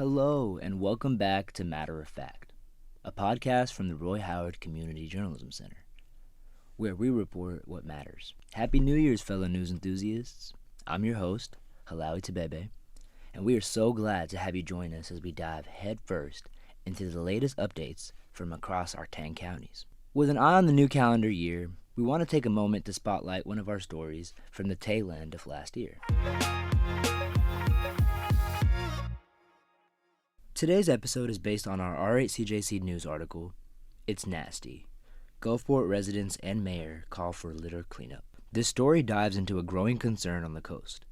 Hello, and welcome back to Matter of Fact, a podcast from the Roy Howard Community Journalism Center, where we report what matters. Happy New Year's, fellow news enthusiasts. I'm your host, Hilawe Tibebe, and we are so glad to have you join us as we dive headfirst into the latest updates from across our 10 counties. With an eye on the new calendar year, we want to take a moment to spotlight one of our stories from the tail end of last year. Today's episode is based on our R8CJC news article, It's Nasty. Gulfport residents and mayor call for litter cleanup. This story dives into a growing concern on the coast,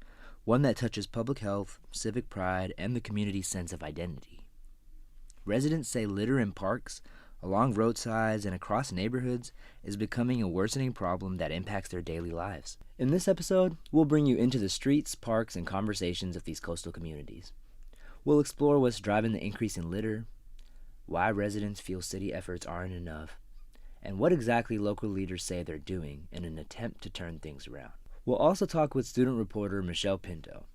one that touches public health, civic pride, and the community's sense of identity. Residents say litter in parks, along roadsides, and across neighborhoods is becoming a worsening problem that impacts their daily lives. In this episode, we'll bring you into the streets, parks, and conversations of these coastal communities. We'll explore what's driving the increase in litter, why residents feel city efforts aren't enough, and what exactly local leaders say they're doing in an attempt to turn things around. We'll also talk with student reporter Michelle Pinto,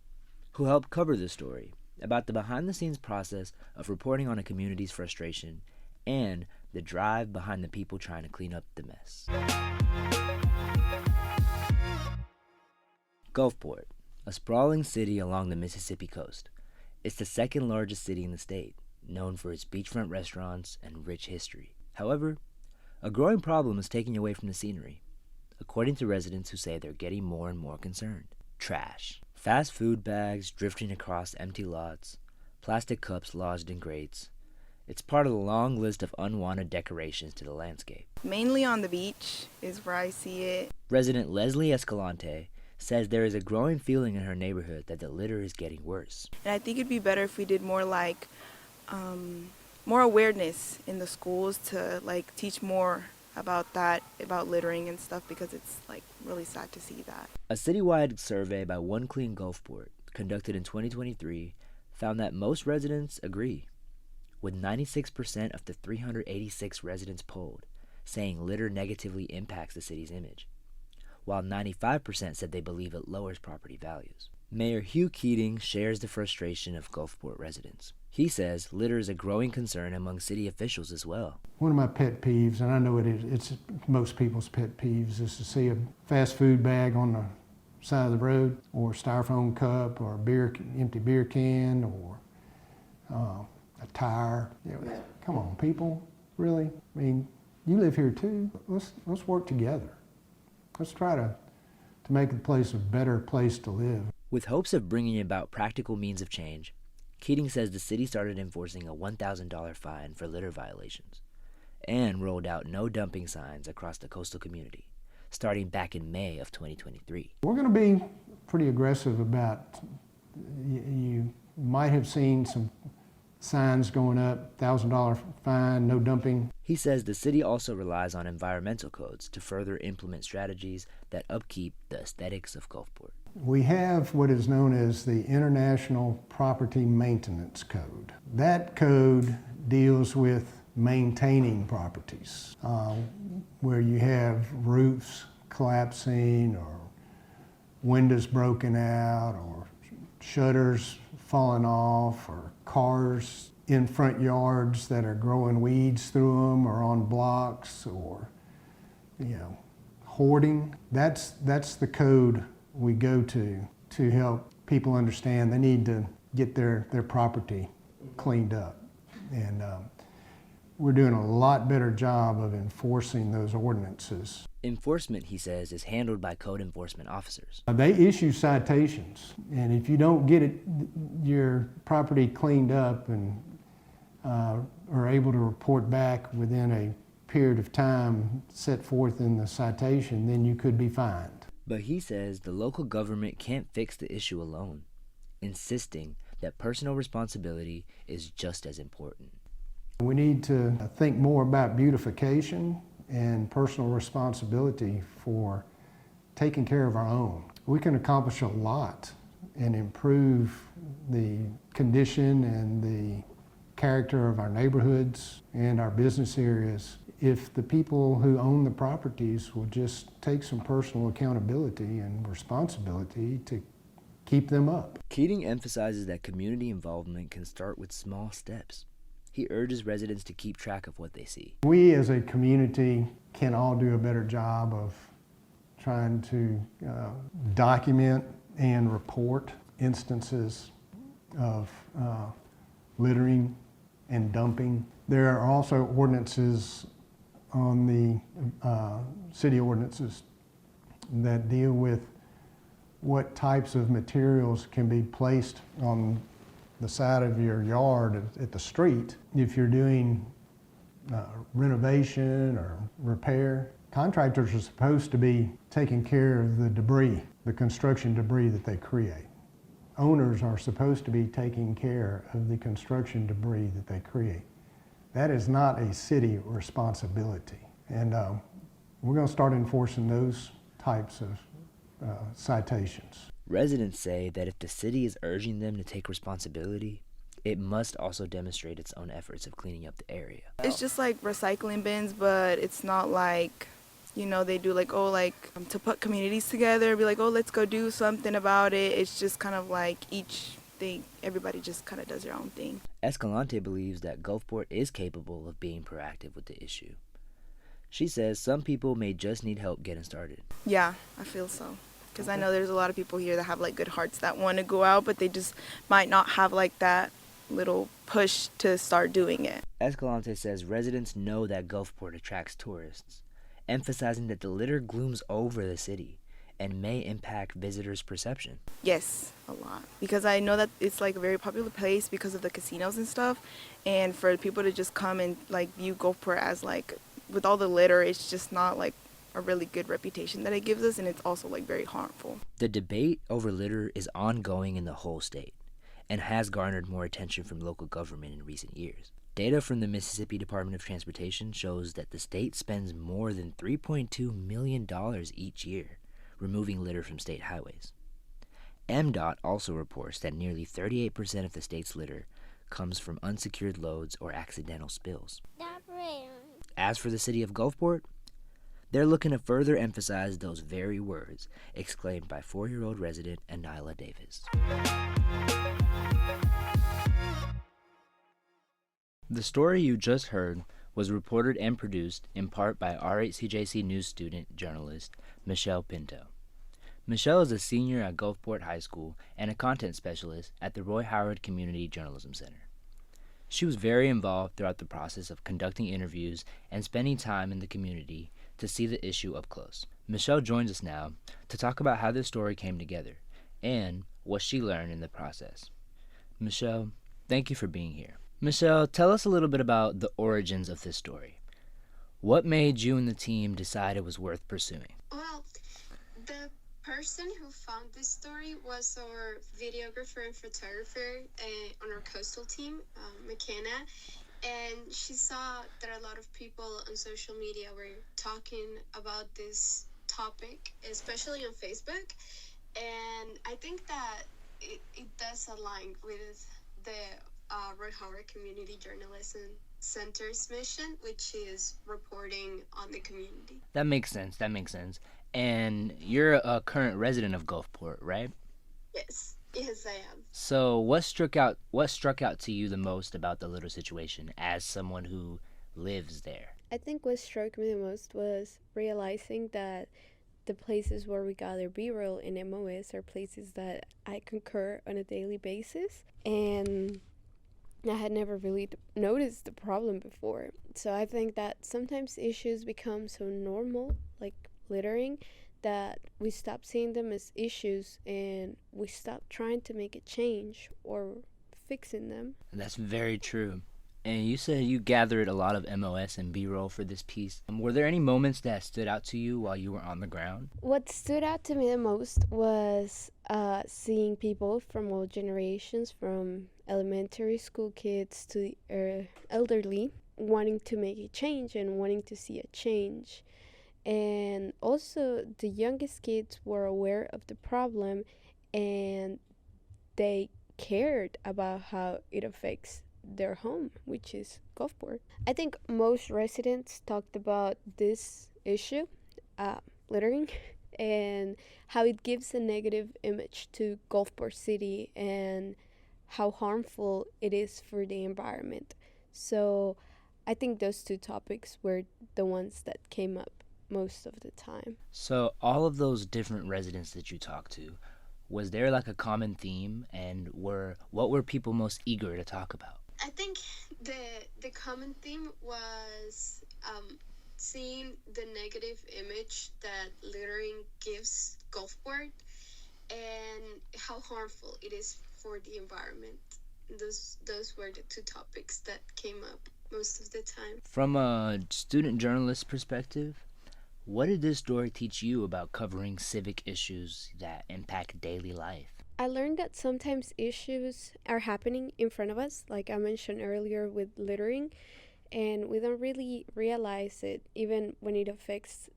who helped cover this story, about the behind-the-scenes process of reporting on a community's frustration and the drive behind the people trying to clean up the mess. Gulfport, a sprawling city along the Mississippi coast. It's the second largest city in the state, known for its beachfront restaurants and rich history. However, a growing problem is taking away from the scenery, according to residents who say they're getting more and more concerned. Trash. Fast food bags drifting across empty lots, plastic cups lodged in grates. It's part of the long list of unwanted decorations to the landscape. Mainly on the beach is where I see it. Resident Leslie Escalante says there is a growing feeling in her neighborhood that the litter is getting worse. And I think it'd be better if we did more more awareness in the schools to teach more about that, about littering and stuff, because it's really sad to see that. A citywide survey by One Clean Gulfport, conducted in 2023, found that most residents agree, with 96% of the 386 residents polled saying litter negatively impacts the city's image, while 95% said they believe it lowers property values. Mayor Hugh Keating shares the frustration of Gulfport residents. He says litter is a growing concern among city officials as well. One of my pet peeves, and I know it's most people's pet peeves, is to see a fast food bag on the side of the road, or a styrofoam cup, or a empty beer can, or a tire. Come on, people, really? I mean, you live here too. Let's work together. Let's try to make the place a better place to live. With hopes of bringing about practical means of change, Keating says the city started enforcing a $1,000 fine for litter violations and rolled out no dumping signs across the coastal community, starting back in May of 2023. We're going to be pretty aggressive about, you might have seen some signs going up, $1,000 fine, no dumping. He says the city also relies on environmental codes to further implement strategies that upkeep the aesthetics of Gulfport. We have what is known as the International Property Maintenance Code. That code deals with maintaining properties, where you have roofs collapsing, or windows broken out, or shutters falling off, or cars in front yards that are growing weeds through them, or on blocks, or hoarding. That's the code we go to help people understand they need to get their property cleaned up. And we're doing a lot better job of enforcing those ordinances. Enforcement, he says, is handled by code enforcement officers. They issue citations, and if you don't get your property cleaned up and are able to report back within a period of time set forth in the citation, then you could be fined. But he says the local government can't fix the issue alone, insisting that personal responsibility is just as important. We need to think more about beautification and personal responsibility for taking care of our own. We can accomplish a lot and improve the condition and the character of our neighborhoods and our business areas if the people who own the properties will just take some personal accountability and responsibility to keep them up. Keating emphasizes that community involvement can start with small steps. He urges residents to keep track of what they see. We as a community can all do a better job of trying to document and report instances of littering and dumping. There are also ordinances on the city ordinances that deal with what types of materials can be placed on the side of your yard at the street. If you're doing renovation or repair, contractors are supposed to be taking care of the debris, the construction debris that they create. Owners are supposed to be taking care of the construction debris that they create. That is not a city responsibility. And we're going to start enforcing those types of citations. Residents say that if the city is urging them to take responsibility, it must also demonstrate its own efforts of cleaning up the area. It's just like recycling bins, but it's not like, you know, they do like, to put communities together, be like, let's go do something about it. It's just kind of like everybody just kind of does their own thing. Escalante believes that Gulfport is capable of being proactive with the issue. She says some people may just need help getting started. Yeah, I feel so. Because I know there's a lot of people here that have like good hearts that want to go out, but they just might not have like that little push to start doing it. Escalante says residents know that Gulfport attracts tourists, emphasizing that the litter glooms over the city and may impact visitors' perception. Yes, a lot. Because I know that it's like a very popular place because of the casinos and stuff, and for people to just come and like view Gulfport as like, with all the litter, it's just not like a really good reputation that it gives us, and it's also like very harmful. The debate over litter is ongoing in the whole state and has garnered more attention from local government in recent years. Data from the Mississippi Department of Transportation shows that the state spends more than $3.2 million each year removing litter from state highways. MDOT also reports that nearly 38% of the state's litter comes from unsecured loads or accidental spills. As for the city of Gulfport, they're looking to further emphasize those very words exclaimed by 4-year-old resident Anila Davis. The story you just heard was reported and produced in part by R8CJC News student journalist Michelle Pinto. Michelle is a senior at Gulfport High School and a content specialist at the Roy Howard Community Journalism Center. She was very involved throughout the process of conducting interviews and spending time in the community to see the issue up close. Michelle joins us now to talk about how this story came together and what she learned in the process. Michelle, thank you for being here. Michelle, tell us a little bit about the origins of this story. What made you and the team decide it was worth pursuing? Well, the person who found this story was our videographer and photographer on our coastal team, McKenna. And she saw that a lot of people on social media were talking about this topic, especially on Facebook. And I think that it does align with the Roy Howard Community Journalism Center's mission, which is reporting on the community. That makes sense. And you're a current resident of Gulfport, right? Yes, I am. So what struck out to you the most about the litter situation as someone who lives there? I think what struck me the most was realizing that the places where we gather B-roll and MOS are places that I concur on a daily basis, and I had never really noticed the problem before. So I think that sometimes issues become so normal, like littering, that we stop seeing them as issues and we stop trying to make a change or fixing them. That's very true. And you said you gathered a lot of MOS and B-roll for this piece. Were there any moments that stood out to you while you were on the ground? What stood out to me the most was seeing people from all generations, from elementary school kids to the elderly, wanting to make a change and wanting to see a change. And also the youngest kids were aware of the problem and they cared about how it affects their home, which is Gulfport. I think most residents talked about this issue, littering, and how it gives a negative image to Gulfport City and how harmful it is for the environment. So I think those two topics were the ones that came up most of the time. So, all of those different residents that you talked to, was there like a common theme, and what were people most eager to talk about? I think the common theme was seeing the negative image that littering gives Gulfport and how harmful it is for the environment. Those were the two topics that came up most of the time. From a student journalist perspective, what did this story teach you about covering civic issues that impact daily life? I learned that sometimes issues are happening in front of us, like I mentioned earlier with littering, and we don't really realize it even when it affects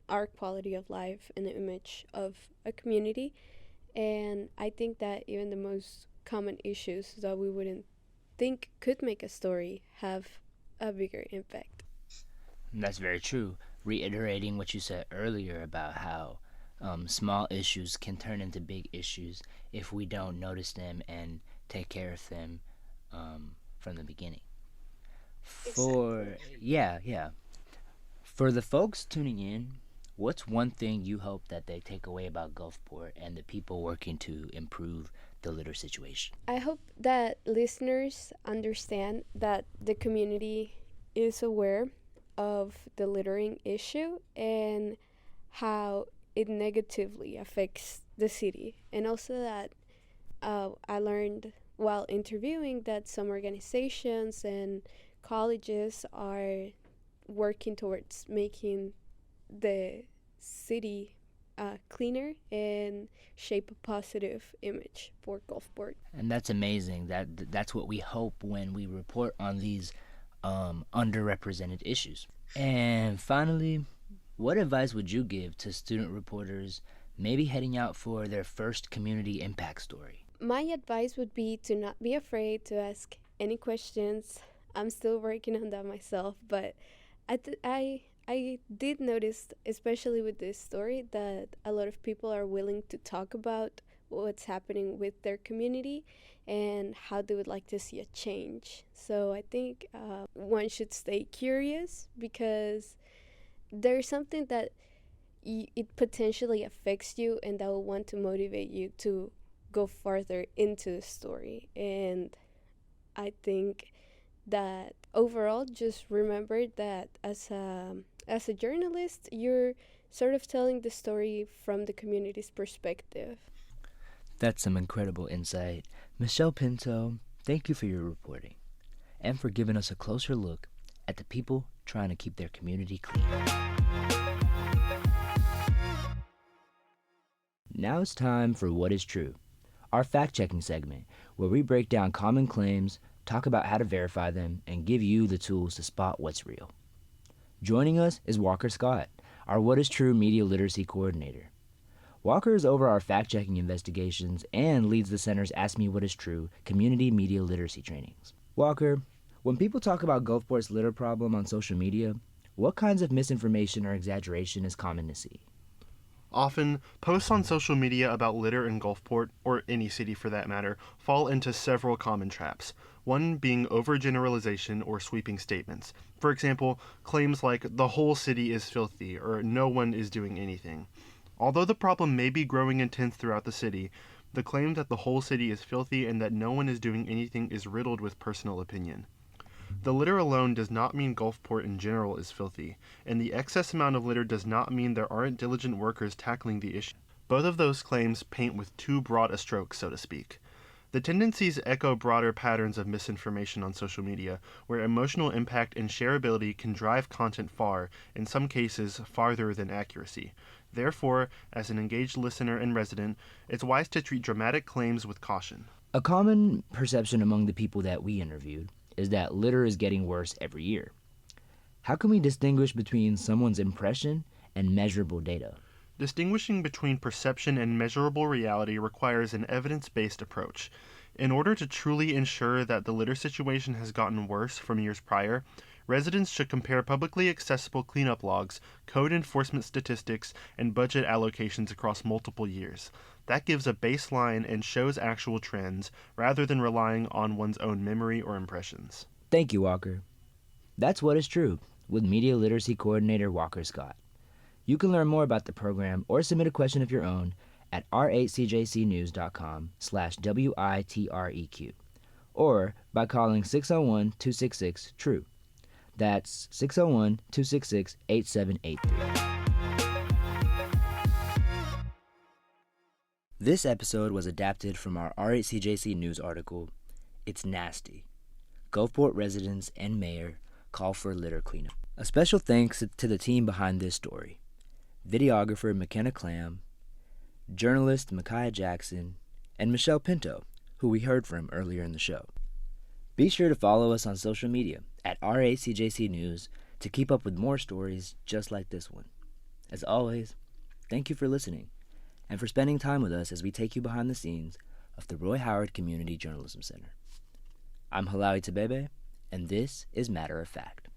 our quality of life and the image of a community. And I think that even the most common issues that we wouldn't think could make a story have a bigger impact. That's very true. Reiterating what you said earlier about how small issues can turn into big issues if we don't notice them and take care of them from the beginning. Yeah. For the folks tuning in, what's one thing you hope that they take away about Gulfport and the people working to improve the litter situation? I hope that listeners understand that the community is aware of the littering issue and how it negatively affects the city. And also that I learned while interviewing that some organizations and colleges are working towards making the city cleaner and shape a positive image for Gulfport. And that's amazing. That's what we hope when we report on these underrepresented issues. And finally, what advice would you give to student reporters maybe heading out for their first community impact story? My advice would be to not be afraid to ask any questions. I'm still working on that myself, but I did notice, especially with this story, that a lot of people are willing to talk about what's happening with their community and how they would like to see a change. So I think one should stay curious because there's something that it potentially affects you and that will want to motivate you to go farther into the story. And I think that overall, just remember that as a journalist, you're sort of telling the story from the community's perspective. That's some incredible insight. Michelle Pinto, thank you for your reporting and for giving us a closer look at the people trying to keep their community clean. Now it's time for What is True, our fact-checking segment where we break down common claims, talk about how to verify them, and give you the tools to spot what's real. Joining us is Walker Scott, our What is True Media Literacy Coordinator. Walker is over our fact-checking investigations and leads the center's Ask Me What is True community media literacy trainings. Walker, when people talk about Gulfport's litter problem on social media, what kinds of misinformation or exaggeration is common to see? Often, posts on social media about litter in Gulfport, or any city for that matter, fall into several common traps, one being overgeneralization or sweeping statements. For example, claims like, the whole city is filthy, or no one is doing anything. Although the problem may be growing intense throughout the city, the claim that the whole city is filthy and that no one is doing anything is riddled with personal opinion. The litter alone does not mean Gulfport in general is filthy, and the excess amount of litter does not mean there aren't diligent workers tackling the issue. Both of those claims paint with too broad a stroke, so to speak. The tendencies echo broader patterns of misinformation on social media, where emotional impact and shareability can drive content far, in some cases farther than accuracy. Therefore, as an engaged listener and resident, it's wise to treat dramatic claims with caution. A common perception among the people that we interviewed is that litter is getting worse every year. How can we distinguish between someone's impression and measurable data? Distinguishing between perception and measurable reality requires an evidence-based approach. In order to truly ensure that the litter situation has gotten worse from years prior, Residents should compare publicly accessible cleanup logs, code enforcement statistics, and budget allocations across multiple years. That gives a baseline and shows actual trends, rather than relying on one's own memory or impressions. Thank you, Walker. That's What Is True with Media Literacy Coordinator Walker Scott. You can learn more about the program or submit a question of your own at r8cjcnews.com/WITREQ or by calling 601-266-TRUE. That's 601-266-8783. This episode was adapted from our R8CJC News article, It's Nasty. Gulfport residents and mayor call for litter cleanup. A special thanks to the team behind this story. Videographer McKenna Clam, journalist Micaiah Jackson, and Michelle Pinto, who we heard from earlier in the show. Be sure to follow us on social media at R8CJC News to keep up with more stories just like this one. As always, thank you for listening and for spending time with us as we take you behind the scenes of the Roy Howard Community Journalism Center. I'm Hilawe Tibebe, and this is Matter of Fact.